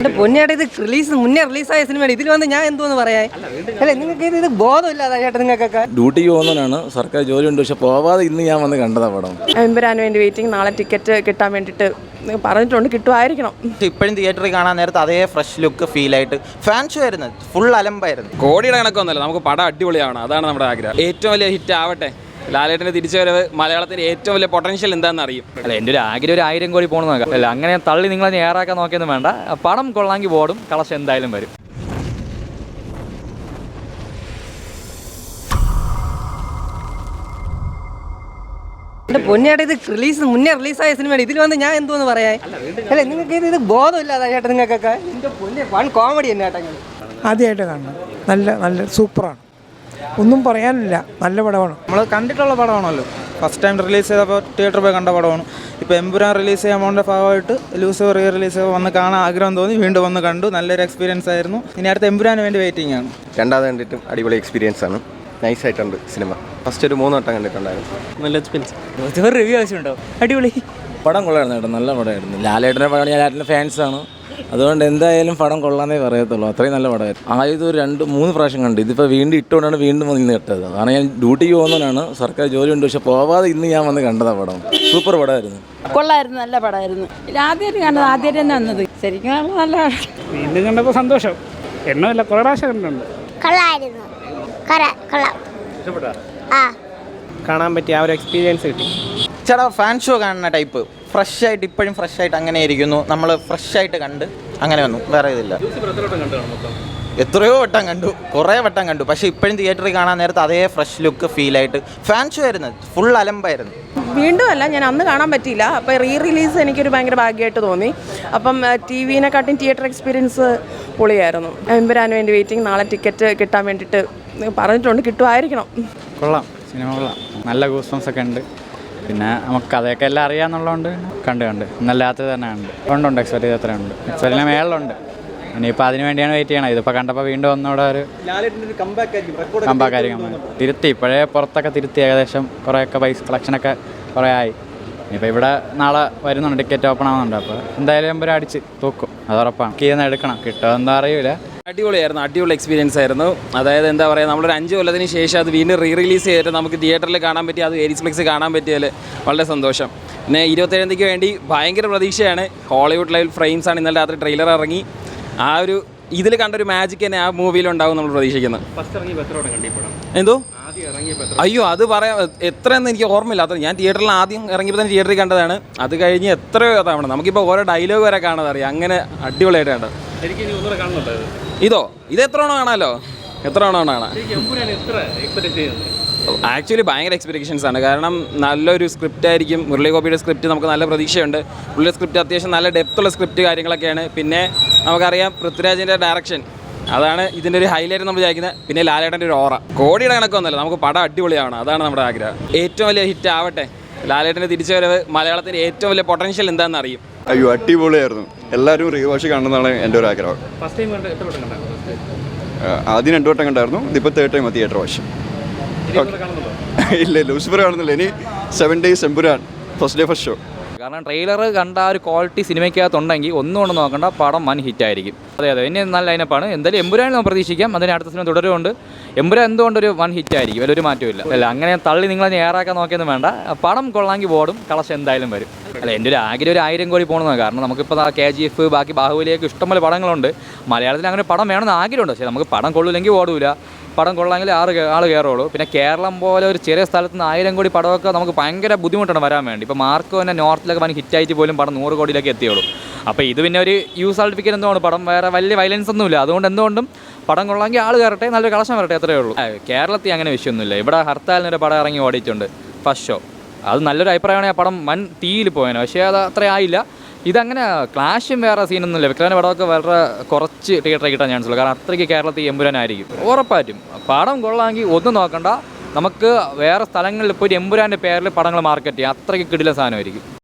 പൊന്നിയേട്ടാ ഇത് മുന്നേ റിലീസായ സിനിമയാണ്. ഇതിൽ വന്ന് ഞാൻ എന്തോന്ന് പറയാ? അല്ലെ നിങ്ങൾക്ക് ഇത് ബോധമില്ലാതെ ചേട്ടാ നിങ്ങൾക്കൊക്കെ? ഡ്യൂട്ടിക്ക് പോകുന്നവനാണ്, സർക്കാർ ജോലി ഉണ്ട്, പക്ഷെ പോവാതെ ഇന്ന് ഞാൻ വന്ന് കണ്ടതാ പടം. എമ്പുരാന് വേണ്ടി വെയിറ്റിംഗ്. നാളെ ടിക്കറ്റ് കിട്ടാൻ വേണ്ടിയിട്ട് പറഞ്ഞിട്ടുണ്ട്, കിട്ടുമായിരിക്കണം. ഇപ്പോഴും തിയേറ്ററിൽ കാണാൻ നേരത്തെ അതേ ഫ്രഷ് ലുക്ക് ഫീൽ ആയിട്ട് ഫാൻ ഷോ ആയിരുന്നു, ഫുൾ അലമ്പായിരുന്നു. കോടിയുടെ കണക്കൊന്നുമല്ല, നമുക്ക് പടം അടിപൊളിയാണ്, അതാണ് നമ്മുടെ ആഗ്രഹം. ഏറ്റവും വലിയ ഹിറ്റ് ആവട്ടെ. ലാലേട്ടൻ്റെ തിരിച്ചുവരവ് മലയാളത്തിൻ്റെ ഏറ്റവും വലിയ പൊട്ടൻഷ്യൽ എന്താണെന്ന് അറിയും. അല്ല, എൻ്റെ ഒരു ആഗ്രഹം ഒരു 1000 കോടി പോകണം നോക്കാം. അല്ല, അങ്ങനെ തള്ളി നിങ്ങളെ നേരാക്കാൻ നോക്കിയൊന്നും വേണ്ട. പടം കൊള്ളാമെങ്കിൽ ഓടും, കളക്ഷൻ എന്തായാലും വരും. പൊന്നിയേട്ടാ ഇത് മുന്നേ റിലീസായ സിനിമയാണ്. ഇതിൽ വന്ന് ഞാൻ എന്തോന്ന് പറയാ? അല്ലെ നിങ്ങൾക്ക് ഇത് ബോധമില്ലാതെ ചേട്ടാ നിങ്ങൾക്കൊക്കെ? ഇതിന്റെ പൊന്നെ വൺ കോമഡി തന്നെ ചേട്ടാ. ആദ്യമായിട്ട് കാണണം. നല്ല സൂപ്പറാണ്, ഒന്നും പറയാനില്ല. നല്ല പടമാണ്. നമ്മൾ കണ്ടിട്ടുള്ള പടമാണല്ലോ. ഫസ്റ്റ് ടൈം റിലീസ് ചെയ്തപ്പോൾ തിയേറ്ററിൽ പോയി കണ്ട പടമാണ്. ഇപ്പോൾ എമ്പുരാൻ റിലീസ് ചെയ്യാൻ പോകുന്ന ഭാഗമായിട്ട് ലൂസിഫർ റിലീസ് വന്ന് കാണാൻ ആഗ്രഹം തോന്നി, വീണ്ടും വന്ന് കണ്ടു. നല്ലൊരു എക്സ്പീരിയൻസ് ആയിരുന്നു. ഇനി അടുത്ത എമ്പുരാന് വേണ്ടി വെയിറ്റിംഗ് ആണ്. രണ്ടാമത് കണ്ടിട്ടും അടിപൊളി എക്സ്പീരിയൻസ് ആണ്. നൈസായിട്ടുണ്ട് സിനിമ. ഫസ്റ്റ് ഒരു 3 വട്ടം കണ്ടിട്ടുണ്ടായിരുന്നു. നല്ല എക്സ്പീരിയൻസ്. റിവ്യൂ ആവശ്യമുണ്ടോ? അടിപൊളി പടം കൊള്ളായിരുന്നു കേട്ടോ, നല്ല പടമായിരുന്നു. ലാലേട്ടൻ്റെ പടം, ഞാൻ ലാലേട്ടൻ്റെ ഫാൻസാണ്, അതുകൊണ്ട് എന്തായാലും പടം കൊള്ളാന്നേ പറയത്തുള്ളൂ. അത്രയും നല്ല പടമായിരുന്നു. ആയത് 2-3 പ്രാവശ്യം കണ്ടു. ഇതിപ്പോൾ വീണ്ടും ഇട്ടുകൊണ്ടാണ് വീണ്ടും വന്ന് കേട്ടത്. കാരണം ഞാൻ ഡ്യൂട്ടിക്ക് പോകുന്നവനാണ്, സർക്കാർ ജോലി ഉണ്ട്, പക്ഷെ പോവാതെ ഇന്ന് ഞാൻ വന്ന് കണ്ടതാ പടം. സൂപ്പർ പടമായിരുന്നു. കൊള്ളായിരുന്നു, നല്ല പടമായിരുന്നു. ആദ്യമായിട്ട് കണ്ടത്, ആദ്യമായിട്ട് തന്നെ വന്നത്. ശരിക്കും നല്ല വീണ്ടും കണ്ടപ്പോൾ സന്തോഷം. എണ്ണമില്ല, കുറേ പ്രാവശ്യം കണ്ടിട്ടുണ്ട്. കാണാൻ പറ്റിയ ആ ഒരു എക്സ്പീരിയൻസ് കിട്ടി. ചേട്ടാ ഫാൻ ഷോ കാണുന്ന ടൈപ്പ് ഫ്രഷ് ആയിട്ട്, ഇപ്പോഴും ഫ്രഷ് ആയിട്ട് അങ്ങനെ ഇരിക്കുന്നു. നമ്മൾ ഫ്രഷ് ആയിട്ട് കണ്ട് അങ്ങനെ വന്നു, വേറെ ഇതില്ല. എത്രയോ വട്ടം കണ്ടു, കുറേ വട്ടം കണ്ടു. പക്ഷേ ഇപ്പോഴും തിയേറ്ററിൽ കാണാൻ നേരത്തെ അതേ ഫ്രഷ് ലുക്ക് ഫീൽ ആയിട്ട് ഫാൻ ഷോ ആയിരുന്നു, ഫുൾ അലമ്പായിരുന്നു. വീണ്ടും അല്ല, ഞാൻ അന്ന് കാണാൻ പറ്റിയില്ല. അപ്പോൾ റിലീസ് എനിക്കൊരു ഭയങ്കര ഭാഗ്യമായിട്ട് തോന്നി. അപ്പം ടിവിനെക്കാട്ടും തിയേറ്റർ എക്സ്പീരിയൻസ് പൊളിയായിരുന്നു. എമ്പുരാന് വേണ്ടി വെയിറ്റിംഗ്. നാളെ ടിക്കറ്റ് കിട്ടാൻ വേണ്ടിയിട്ട് പറഞ്ഞിട്ടുണ്ട്, കിട്ടുമായിരിക്കണം. കൊള്ളാം, സിനിമ കൊള്ളാം. നല്ല ഗൂസ്ബംസ് ഒക്കെ ഉണ്ട്. പിന്നെ നമുക്ക് അതൊക്കെ എല്ലാം അറിയാമെന്നുള്ളതുകൊണ്ട് കണ്ട് നല്ലാത്തത് തന്നെ ഉണ്ട്. എക്സ്പെക്ട് ചെയ്ത് അത്ര ഉണ്ട്. എക്സ്പെക്റ്റിന് മേളിലുണ്ട്. ഇനിയിപ്പോൾ അതിന് വേണ്ടിയാണ് വെയിറ്റ് ചെയ്യണം. ഇതിപ്പോൾ കണ്ടപ്പോൾ വീണ്ടും ഒന്നുകൂടെ ഒരു കമ്പാക്ക് ആയിരിക്കും. തിരുത്തി, ഇപ്പോഴേ പുറത്തൊക്കെ തിരുത്തി. ഏകദേശം കുറേയൊക്കെ പൈസ കളക്ഷനൊക്കെ കുറേ ആയി. ഇനിയിപ്പോൾ ഇവിടെ നാളെ വരുന്നുണ്ട്, ടിക്കറ്റ് ഓപ്പൺ ആവുന്നുണ്ട്. അപ്പോൾ എന്തായാലും എമ്പുരാൻ അടിച്ച് തൂക്കും, അത് ഉറപ്പാണ്. കീന്ന് എടുക്കണം, കിട്ടുമോ എന്താ അറിയില്ല. അടിപൊളിയായിരുന്നു, അടിപൊളി എക്സ്പീരിയൻസ് ആയിരുന്നു. അതായത് എന്താ പറയുക, നമ്മളൊരു 5 കൊല്ലത്തിന് ശേഷം അത് വീണ്ടും റിലീസ് ചെയ്തിട്ട് നമുക്ക് തിയേറ്ററിൽ കാണാൻ പറ്റി, അത് എരിസ്പ്ലെക്സ് കാണാൻ പറ്റിയാൽ വളരെ സന്തോഷം. പിന്നെ 27-ക്ക് വേണ്ടി ഭയങ്കര പ്രതീക്ഷയാണ്. ഹോളിവുഡ് ലൈവ് ഫ്രെയിംസ് ആണ് ഇന്നലെ രാത്രി ട്രെയിലർ ഇറങ്ങി. ആ ഒരു ഇതിൽ കണ്ടൊരു മാജിക് തന്നെ ആ മൂവിയിലുണ്ടാവും നമ്മൾ പ്രതീക്ഷിക്കുന്നത്. എന്തോ അയ്യോ അത് പറയാം, എത്രയെന്ന് എനിക്ക് ഓർമ്മയില്ല. അത് ഞാൻ തിയേറ്ററിൽ ആദ്യം ഇറങ്ങിയപ്പോൾ തന്നെ തിയേറ്ററിൽ കണ്ടതാണ്. അത് കഴിഞ്ഞ് എത്രയോ തവണ നമുക്കിപ്പോൾ ഓരോ ഡയലോഗ് വരെ കാണാതെ അറിയാം. അങ്ങനെ അടിപൊളിയായിട്ട് കണ്ടത്. ഇത് എത്ര തവണ കാണാമല്ലോ, എത്ര തവണ കാണാം. ആക്ച്വലി ഭയങ്കര എക്സ്പെക്ടേഷൻസ് ആണ്. കാരണം നല്ലൊരു സ്ക്രിപ്റ്റ് ആയിരിക്കും. മുരളി ഗോപിയുടെ സ്ക്രിപ്റ്റ് നമുക്ക് നല്ല പ്രതീക്ഷയുണ്ട്. പുള്ളിയുടെ സ്ക്രിപ്റ്റ് അത്യാവശ്യം നല്ല ഡെപ്തുള്ള സ്ക്രിപ്റ്റ് കാര്യങ്ങളൊക്കെയാണ്. പിന്നെ നമുക്കറിയാം പൃഥ്വിരാജിൻ്റെ ഡയറക്ഷൻ, അതാണ് ഇതിൻ്റെ ഒരു ഹൈലൈറ്റ് നമ്മൾ വിചാരിക്കുന്നത്. പിന്നെ ലാലേട്ടൻ്റെ ഒരു ഓറ. കോടിയുടെ കണക്കൊന്നുമല്ല, നമുക്ക് പടം അടിപൊളിയാണ്, അതാണ് നമ്മുടെ ആഗ്രഹം. ഏറ്റവും വലിയ ഹിറ്റ് ആവട്ടെ. ലാലേട്ടൻ്റെ തിരിച്ചുവരവ് മലയാളത്തിൻ്റെ ഏറ്റവും വലിയ പൊട്ടൻഷ്യൽ എന്താണെന്ന് അറിയും. അയ്യോ അടിപൊളിയായിരുന്നു. എല്ലാവരും റീവാഷ് കാണണമെന്നാണ് എൻ്റെ ഒരു ആഗ്രഹം. ആദ്യം 2 വട്ടം കണ്ടായിരുന്നു. ഇതിപ്പോൾ 3rd ടൈം തിയേറ്റർ വാഷ്. ഇല്ല, ലൂസിഫർ കാണുന്നില്ല. ഇനി 7 days Empuraan first day first show. കാരണം ട്രെയിലർ കണ്ട ഒരു ക്വാളിറ്റി സിനിമയ്ക്കകത്തുണ്ടെങ്കിൽ ഒന്നുകൊണ്ട് നോക്കണ്ട, പടം വൻ ഹിറ്റായിരിക്കും. അതെ, ഇനി നല്ല ലൈനപ്പാണ്. എന്തായാലും എമ്പുരാൻ നമുക്ക് പ്രതീക്ഷിക്കാം. അതിന് അടുത്ത സിനിമ തുടരുമുണ്ട്. എമ്പുരാൻ എന്തുകൊണ്ടൊരു വൻ ഹിറ്റായിരിക്കും, അതിലൊരു മാറ്റമില്ല. അല്ല, അങ്ങനെ തള്ളി നിങ്ങളെ നേരാക്കാൻ നോക്കിയൊന്നും വേണ്ട. പടം കൊള്ളാമെങ്കിൽ ഓടും, കളക്ഷൻ എന്തായാലും വരും. അല്ല, എൻ്റെ ഒരു ആഗ്രഹം ഒരു 1000 കോടി പോകണം. കാരണം നമുക്കിപ്പോൾ KGF, ബാക്കി ബാഹുബലിയൊക്കെ ഇഷ്ടംപോലെ പടങ്ങളുണ്ട്. മലയാളത്തിൽ അങ്ങനെ പടം വേണമെന്ന് ആഗ്രഹമുണ്ട്. പക്ഷേ നമുക്ക് പടം കൊള്ളില്ലെങ്കിൽ ഓടൂല. പടം കൊള്ളാമെങ്കിൽ ആൾ കയറുള്ളൂ. പിന്നെ കേരളം പോലെ ഒരു ചെറിയ സ്ഥലത്ത് നിന്ന് 1000 കോടി പടമൊക്കെ നമുക്ക് ഭയങ്കര ബുദ്ധിമുട്ടാണ് വരാൻ വേണ്ടി. ഇപ്പോൾ മാർക്ക് തന്നെ നോർത്തിലൊക്കെ ഭയങ്കര ഹിറ്റായിട്ട് പോലും പടം 100 കോടിയിലേക്ക് എത്തിയുള്ളൂ. അപ്പോൾ ഇത് പിന്നെ ഒരു സർട്ടിഫിക്കറ്റ് എന്തുകൊണ്ട് പടം വേറെ വലിയ വയലൻസ് ഒന്നുമില്ല. അതുകൊണ്ട് എന്തുകൊണ്ടും പടം കൊള്ളാമെങ്കിൽ ആൾ കയറട്ടെ, നല്ലൊരു കളക്ഷൻ വരട്ടെ, അത്രയേ ഉള്ളൂ. കേരളത്തിൽ അങ്ങനെ വിഷയമൊന്നുമില്ല. ഇവിടെ ഹർത്താലിനൊരു പടം ഇറങ്ങി ഓടിയിട്ടുണ്ട്, ഫസ്റ്റ് ഷോ. അത് നല്ലൊരു അഭിപ്രായമാണ്. ആ പടം വൻ തീയിൽ പോയേനെ, പക്ഷേ അത് അത്ര ആയില്ല. ഇതങ്ങനെ ക്ലാഷും വേറെ സീനൊന്നുമില്ല. വിക്രാൻ്റെ പടമൊക്കെ വളരെ കുറച്ച് തിയേറ്ററിൽ കിട്ടാൻ ചാൻസ് ഉള്ളൂ. കാരണം അത്രയ്ക്ക് കേരളത്തിൽ എമ്പുരാനായിരിക്കും. ഉറപ്പായിട്ടും പടം കൊള്ളാമെങ്കിൽ ഒന്നും നോക്കണ്ട. നമുക്ക് വേറെ സ്ഥലങ്ങളിൽ പോയി എമ്പുരാൻ്റെ പേരിൽ പടങ്ങൾ മാർക്കറ്റ് ചെയ്യാം. അത്രയ്ക്ക് കിടിലൻ സാധനമായിരിക്കും.